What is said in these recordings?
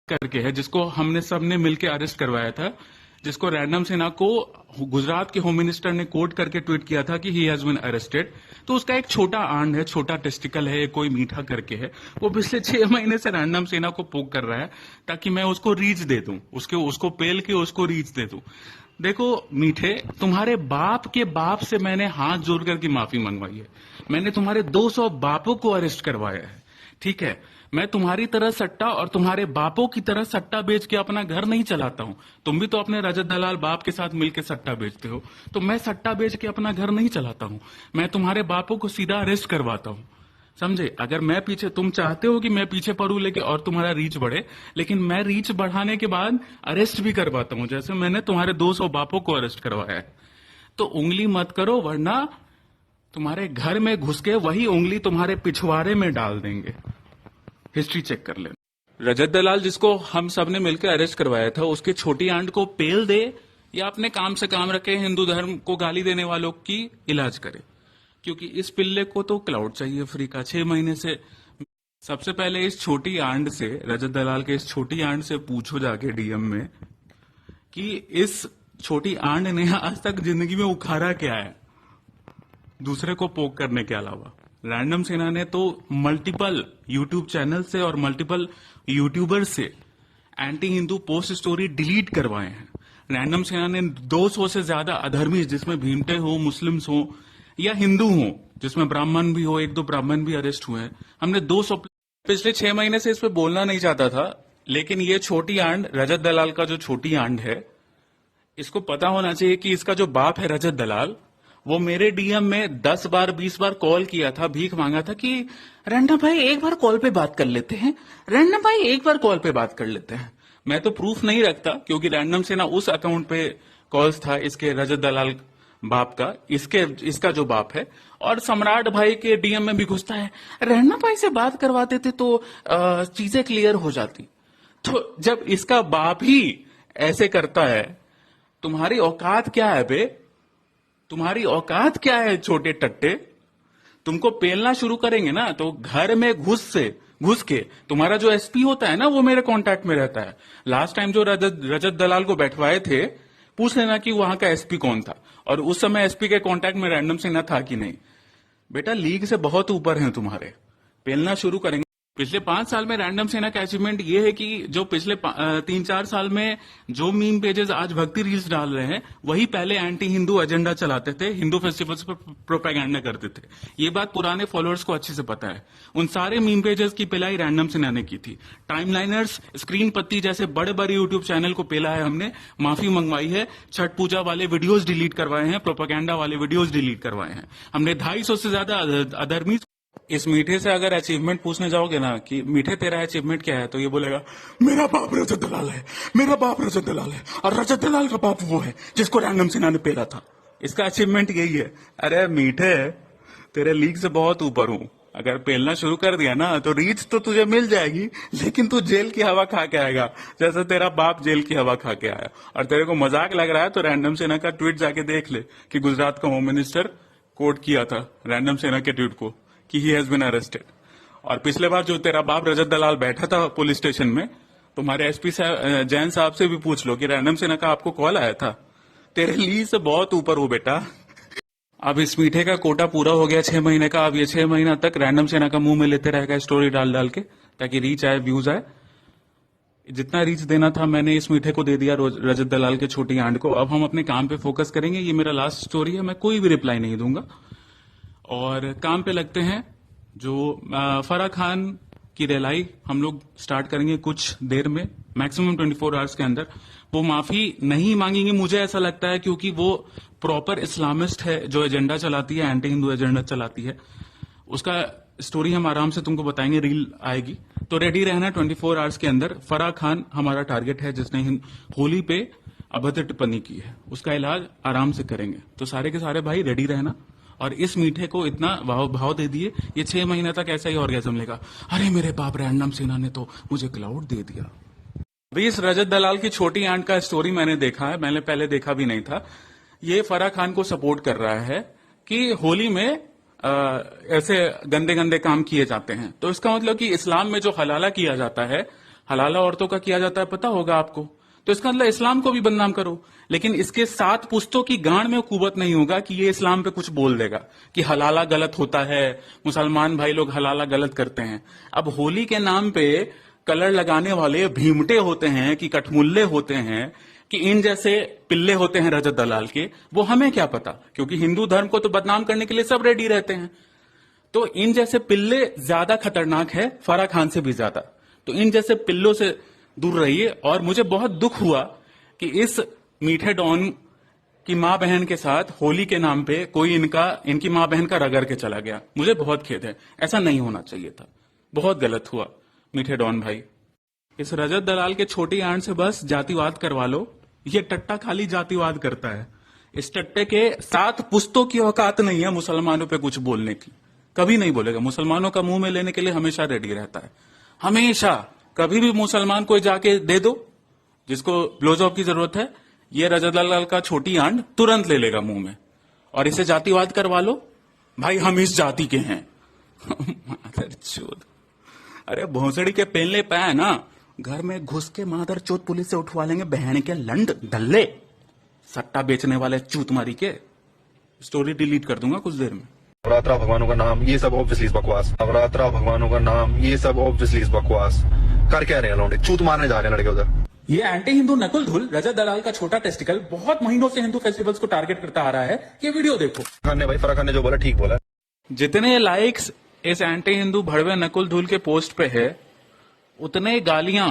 करके है, जिसको हमने सबने मिलकर अरेस्ट करवाया था, जिसको रैंडम सिन्हा को गुजरात के होम मिनिस्टर ने कोट करके ट्वीट किया था कि ही हैज बीन अरेस्टेड। तो उसका एक छोटा आंड है, छोटा टेस्टिकल है, कोई मीठा करके है, वो पिछले 6 महीने से रैंडम सिन्हा को पोक कर रहा है ताकि मैं उसको रीच दे दूं, उसको पेल के उसको रीच दे दूं। देखो मीठे, तुम्हारे बाप के बाप से मैंने हाथ जोड़ करके माफी मंगवाई है। मैंने तुम्हारे 200 बापों को अरेस्ट करवाया है, ठीक है। मैं तुम्हारी तरह सट्टा और तुम्हारे बापों की तरह सट्टा बेच के अपना घर नहीं चलाता हूं। तुम भी तो अपने रजत दलाल बाप के साथ मिलकर सट्टा बेचते हो, तो मैं सट्टा बेच के अपना घर नहीं चलाता हूं। मैं तुम्हारे बापों को सीधा अरेस्ट करवाता हूं, समझे। अगर मैं पीछे, तुम चाहते हो कि मैं पीछे पड़ू लेके और तुम्हारा रीच बढ़े, लेकिन मैं रीच बढ़ाने के बाद अरेस्ट भी करवाता हूं, जैसे मैंने तुम्हारे 200 बापों को अरेस्ट करवाया है। तो उंगली मत करो, वरना तुम्हारे घर में घुस के वही उंगली तुम्हारे पिछवाड़े में डाल देंगे। हिस्ट्री चेक कर ले। रजत दलाल जिसको हम सब ने मिलकर अरेस्ट करवाया था, उसके छोटी आंट को पेल दे या अपने काम से काम रखे हिंदू धर्म को गाली देने वालों की इलाज करे, क्योंकि इस पिल्ले को तो क्लाउड चाहिए फ्री का 6 महीने से। सबसे पहले इस छोटी आंट से, रजत दलाल के इस छोटी आंट से पूछो जाके डीएम में कि इस छोटी आंट ने आज तक जिंदगी में उखाड़ा क्या है दूसरे को पोक करने के अलावा। रैंडम सिन्हा ने तो मल्टीपल यूट्यूब चैनल से और मल्टीपल यूट्यूबर से anti Hindu post story delete करवाए हैं। रैंडम सिन्हा ने 200 से ज्यादा अधर्मी, जिसमें भीमटे हो, मुस्लिम्स हो या हिंदू हो, जिसमें ब्राह्मण भी हो, 1-2 ब्राह्मण भी अरेस्ट हुए हैं, हमने 200। पिछले 6 महीने से इस पे बोलना नहीं चाहता था, लेकिन ये छोटी आंड, रजत दलाल का जो छोटी आंड है, इसको पता होना चाहिए कि इसका जो बाप है रजत दलाल, वो मेरे डीएम में 10 बार 20 बार कॉल किया था, भीख मांगा था कि रैंडम भाई एक बार कॉल पे बात कर लेते हैं, रैंडम भाई एक बार कॉल पे बात कर लेते हैं। मैं तो प्रूफ नहीं रखता, क्योंकि रैंडम से ना उस अकाउंट पे कॉल्स था इसके रजत दलाल बाप का, इसका जो बाप है, और सम्राट भाई के डीएम में भी घुसता है, रैंडम भाई से बात करवा देते तो चीजें क्लियर हो जाती। तो जब इसका बाप ही ऐसे करता है, तुम्हारी औकात क्या है बे? तुम्हारी औकात क्या है छोटे टट्टे? तुमको पेलना शुरू करेंगे ना तो घर में घुस के तुम्हारा जो एसपी होता है ना, वो मेरे कांटेक्ट में रहता है। लास्ट टाइम जो रजत दलाल को बैठवाए थे, पूछ लेना कि वहां का एसपी कौन था, और उस समय एसपी के कांटेक्ट में रैंडम सिन्हा था कि नहीं। बेटा लीग से बहुत ऊपर हैं तुम्हारे, पेलना शुरू करेंगे। पिछले 5 साल में रैंडम सेना का अचीवमेंट ये है कि जो पिछले 3-4 साल में जो मीम पेजेस आज भक्ति रील्स डाल रहे हैं, वही पहले एंटी हिंदू एजेंडा चलाते थे, हिंदू फेस्टिवल्स पर प्रोपेगेंडा करते थे। ये बात पुराने फॉलोअर्स को अच्छे से पता है। उन सारे मीम पेजेस की पिलाई रैंडम सेना ने की थी। टाइमलाइनर्स, स्क्रीन पत्ती जैसे बड़े बड़े यूट्यूब चैनल को पेला है हमने, माफी मंगवाई है, छठ पूजा वाले वीडियोज डिलीट करवाए हैं, प्रोपेगेंडा वाले वीडियोज डिलीट करवाए हैं हमने। 250 से ज्यादा अधर्मी। इस मीठे से अगर अचीवमेंट पूछने जाओगे ना कि मीठे तेरा अचीवमेंट क्या है, तो ये बोलेगा मेरा बाप रजत दलाल है, मेरा बाप रजत दलाल है, और रजत दलाल का बाप वो है जिसको रैंडम सिन्हा ने पेला था। इसका अचीवमेंट यही है। अरे मीठे, तेरे लीग से बहुत ऊपर हूं। अगर पेलना शुरू कर दिया ना तो रीच तो तुझे मिल जाएगी, लेकिन तू जेल की हवा खा के आएगा, जैसे तेरा बाप जेल की हवा खा के आया। और तेरे को मजाक लग रहा है तो रैंडम सिन्हा का ट्वीट जाके देख ले कि गुजरात का होम मिनिस्टर कोट किया था रैंडम सिन्हा के ट्वीट को कि ही हैज बीन अरेस्टेड। और पिछले बार जो तेरा बाप रजत दलाल बैठा था पुलिस स्टेशन में, तुम्हारे एसपी जैन साहब से भी पूछ लो कि रैंडम सिन्हा का आपको कॉल आया था। तेरे लीज से बहुत ऊपर हो बेटा। अब इस मीठे का कोटा पूरा हो गया 6 महीने का। अब ये 6 महीना तक रैंडम सिन्हा का मुंह में लेते रहेगा स्टोरी डाल डाल के, ताकि रीच आए, व्यूज आए। जितना रीच देना था मैंने इस मीठे को दे दिया, रजत दलाल के छोटी आंट को। अब हम अपने काम पे फोकस करेंगे। ये मेरा लास्ट स्टोरी है, मैं कोई भी रिप्लाई नहीं दूंगा और काम पे लगते हैं। जो फराह खान की रिहाई हम लोग स्टार्ट करेंगे कुछ देर में, मैक्सिमम 24 आवर्स के अंदर। वो माफी नहीं मांगेंगे, मुझे ऐसा लगता है, क्योंकि वो प्रॉपर इस्लामिस्ट है जो एजेंडा चलाती है, एंटी हिंदू एजेंडा चलाती है। उसका स्टोरी हम आराम से तुमको बताएंगे, रील आएगी, तो रेडी रहना 24 आवर्स के अंदर। फराह खान हमारा टारगेट है, जिसने होली पे अभद्र टिप्पणी की है। उसका इलाज आराम से करेंगे, तो सारे के सारे भाई रेडी रहना। और इस मीठे को इतना भाव दे दिए, ये 6 महीने तक ऐसा ही ऑर्गेजम लेगा। अरे मेरे बाप रैंडम सिन्हा ने तो मुझे क्लाउड दे दिया। भाई इस रजत दलाल की छोटी आंट का स्टोरी मैंने देखा है, मैंने पहले देखा भी नहीं था। ये फराह खान को सपोर्ट कर रहा है कि होली में ऐसे गंदे गंदे काम किए जाते हैं। तो इसका मतलब कि इस्लाम में जो हलाला किया जाता है हलाला औरतों का किया जाता है, पता होगा आपको। तो इसका मतलब इस्लाम को भी बदनाम करो, लेकिन इसके 7 पुश्तों की गांड में कुवत नहीं होगा कि ये इस्लाम पे कुछ बोल देगा कि हलाला गलत होता है, मुसलमान भाई लोग हलाला गलत करते हैं। अब होली के नाम पे कलर लगाने वाले भीमटे होते हैं कि कठमुल्ले होते हैं कि इन जैसे पिल्ले होते हैं रजत दलाल के, वो हमें क्या पता, क्योंकि हिंदू धर्म को तो बदनाम करने के लिए सब रेडी रहते हैं। तो इन जैसे पिल्ले ज्यादा खतरनाक है फराह खान से भी ज्यादा। तो इन जैसे पिल्लों से दूर रहिए। और मुझे बहुत दुख हुआ कि इस मीठे डॉन की मां बहन के साथ होली के नाम पे कोई इनकी मां बहन का रगड़ के चला गया। मुझे बहुत खेद है, ऐसा नहीं होना चाहिए था, बहुत गलत हुआ मीठे डॉन भाई। इस रजत दलाल के छोटी आंट से बस जातिवाद करवा लो। ये टट्टा खाली जातिवाद करता है। इस टट्टे के 7 पुश्तों की औकात नहीं है मुसलमानों पे कुछ बोलने की, कभी नहीं बोलेगा। मुसलमानों का मुंह में लेने के लिए हमेशा रेडी रहता है, हमेशा। कभी भी मुसलमान को जाके दे दो जिसको ब्लोजॉब की जरूरत है, ये रजत दलाल का छोटी आंट तुरंत ले लेगा मुंह में। और इसे जातिवाद करवा लो, भाई हम इस जाति के हैं। मादरचोद, अरे भोसड़ी के पेलने पे है ना, घर में घुस के मादरचोद पुलिस से उठवा लेंगे बहन के लंड डल्ले, सट्टा बेचने वाले चूत मारी के। स्टोरी डिलीट कर दूंगा कुछ देर में। नवरात्रा भगवानों का नाम, ये सब ऑब्वियसली बकवास। नवरात्रा भगवानों का नाम, ये सब ऑब्वियसली बकवास। कर क्या रहे हैं लौंडे, चूत मारने जा रहे हैं लड़के उधर। ये एंटी हिंदू नकुल धुल रजत दलाल का छोटा टेस्टिकल बहुत महीनों से हिंदू फेस्टिवल्स को टारगेट करता आ रहा है। ये वीडियो देखो। फराह खान ने जो बोला ठीक बोला। जितने लाइक्स इस एंटी हिंदू भड़वे नकुल धुल के पोस्ट पे है, उतने गालियां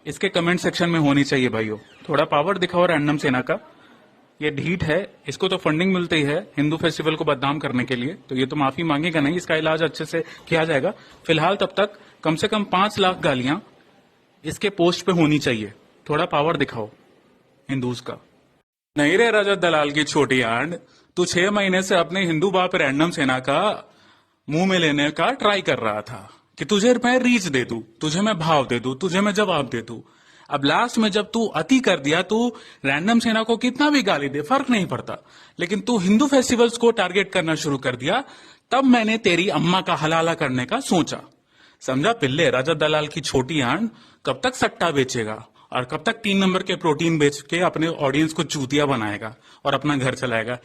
इसके कमेंट सेक्शन में होनी चाहिए भाइयों। थोड़ा पावर दिखाओ रैंडम सेना का। ये ढीठ है, इसको तो फंडिंग मिलती है हिंदू फेस्टिवल को बदनाम करने के लिए, तो ये तो माफी मांगेगा नहीं, इसका इलाज अच्छे से किया जाएगा। फिलहाल तब तक कम से कम 5 लाख गालियां इसके पोस्ट पे होनी चाहिए। थोड़ा पावर दिखाओ हिंदूज का। नहीं रे रजत दलाल की छोटी आंड, तू 6 महीने से अपने हिंदू बाप रैंडम सेना का मुंह में लेने का ट्राई कर रहा था कि तुझे मैं रीच दे दूं, तुझे मैं भाव दे दूं, तुझे मैं जवाब दे दूं। अब लास्ट में जब तू अति कर दिया, तू रैंडम सेना को कितना भी गाली दे फर्क नहीं पड़ता, लेकिन तू हिंदू फेस्टिवल्स को टारगेट करना शुरू कर दिया, तब मैंने तेरी अम्मा का हलाला करने का सोचा। समझा पिल्ले, रजत दलाल की छोटी आंट कब तक सट्टा बेचेगा और कब तक 3 नंबर के प्रोटीन बेच के अपने ऑडियंस को चूतिया बनाएगा और अपना घर चलाएगा।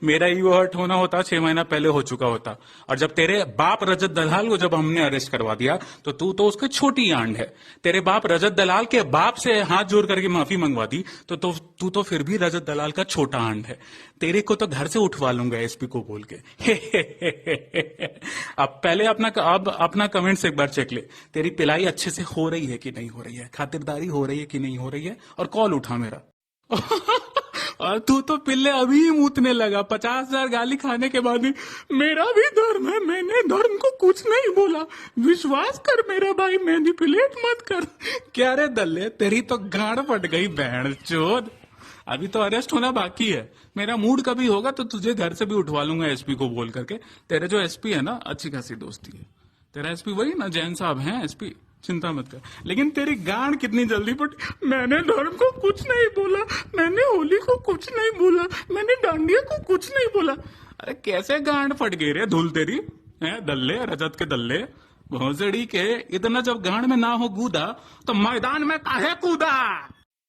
मेरा ईगो हर्ट होना होता 6 महीना पहले हो चुका होता। और जब तेरे बाप रजत दलाल को जब हमने अरेस्ट करवा दिया, तो तू तो उसकी छोटी आंट है। तेरे बाप रजत दलाल के बाप से हाथ जोड़ करके माफी मंगवा दी, तो तू तो फिर भी रजत दलाल का छोटा आंट है। तेरे को तो घर से उठवा लूंगा एसपी को बोल के। अब पहले अपना कमेंट्स एक बार चेक ले, तेरी पिलाई अच्छे से हो रही है कि नहीं हो रही है, खातिरदारी हो रही है कि नहीं हो रही है, और कॉल उठा मेरा। और तू तो पिल्ले अभी ही मूतने लगा 50,000 गाली खाने के बाद ही, मेरा भी धर्म है, मैंने धर्म को कुछ नहीं बोला, विश्वास कर मेरे भाई, मैनिपुलेट मत कर। क्या रे दल्ले, तेरी तो गांड फट गई बहन चोद। अभी तो अरेस्ट होना बाकी है। मेरा मूड कभी होगा तो तुझे घर से भी उठवा लूंगा एसपी को बोल करके। तेरे जो एसपी है ना, अच्छी खासी दोस्ती है। तेरा एसपी वही ना, जैन साहब हैं एसपी, चिंता मत कर। लेकिन तेरी गांड कितनी जल्दी फट। मैंने धर्म को कुछ नहीं बोला, मैंने होली को कुछ नहीं बोला, मैंने डांडिया को कुछ नहीं बोला। अरे कैसे गांड फट गई रे धुल तेरी है, दल्ले रजत के दल्ले भोसड़ी के। इतना जब गांड में ना हो गूदा तो मैदान में काहे कूदा।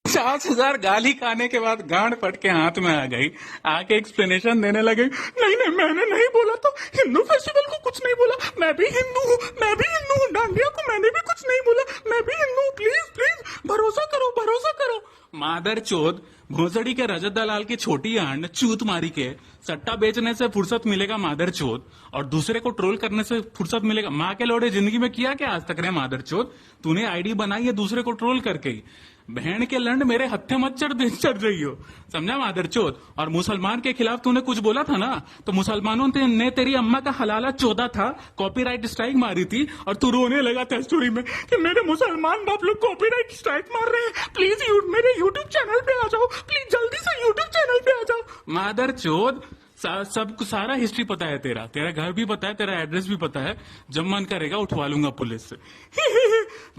50,000 गाली खाने के बाद गांड फट के हाथ में आ गई, आके एक्सप्लेनेशन देने लगे, नहीं नहीं मैंने नहीं बोला, तो हिंदू फेस्टिवल को कुछ नहीं बोला, मैं भी हिंदू हूँ, मैं भी हिंदू हूँ, डांडिया को मैंने भी कुछ नहीं बोला, मैं भी हिंदू हूँ, प्लीज प्लीज भरोसा करो भरोसा करो। मादर चोद भोसड़ी के रजत दलाल की छोटी आंड चूत मारी के सट्टा बेचने से फुर्सत मिलेगा मादर चोद, और दूसरे को ट्रोल करने से फुर्सत मिलेगा। माँ के लोड़े जिंदगी में किया क्या आज तक रे मादर चोद? तूने आईडी बनाई है दूसरे को ट्रोल करके ही। बहन के लंड मेरे हत्थे मत चढ़ रही हो, समझा मादर चोद। और मुसलमान के खिलाफ तूने कुछ बोला था ना, तो मुसलमानों ने तेरी अम्मा का हलाला चोदा था, कॉपीराइट स्ट्राइक मारी थी, और तू रोने लगा था स्टोरी में कि मेरे मुसलमान बाप लोग कॉपीराइट स्ट्राइक मार रहे हैं, प्लीज मेरे यूट्यूब चैनल पे आ जाओ, प्लीज जल्दी से यूट्यूब चैनल पे आ जाओ। मादर चोद, सबको सारा हिस्ट्री पता है, तेरा घर भी पता है, तेरा एड्रेस भी पता है। जब मन करेगा उठवा लूंगा पुलिस से।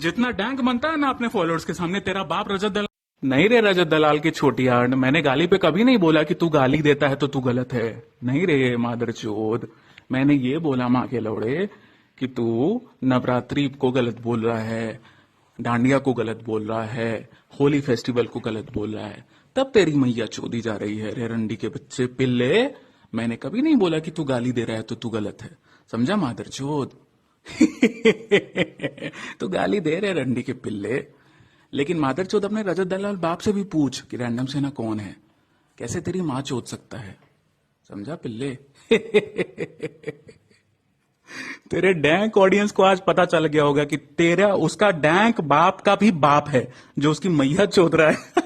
जितना डैंक बनता है ना अपने फॉलोअर्स के सामने, तेरा बाप रजत दलाल नहीं रे। रजत दलाल की छोटी आंट, मैंने गाली पे कभी नहीं बोला कि तू गाली देता है तो तू गलत है। नहीं रे मादर चोद, मैंने ये बोला माँ के लौड़े कि तू नवरात्रि को गलत बोल रहा है, डांडिया को गलत बोल रहा है, होली फेस्टिवल को गलत बोल रहा है, तब तेरी मैया चोदी जा रही है। रे रंडी के बच्चे पिल्ले, मैंने कभी नहीं बोला कि तू गाली दे रहा है तो तू गलत है, समझा मादरचोद? तो गाली दे रहे रंडी के पिल्ले, लेकिन मादरचोद अपने रजत दलाल बाप से भी पूछ कि रैंडम सेना कौन है, कैसे तेरी माँ चोद सकता है, समझा पिल्ले? तेरे डैंक ऑडियंस को आज पता चल गया होगा कि तेरा उसका डैंक बाप का भी बाप है जो उसकी मैया चोद रहा है।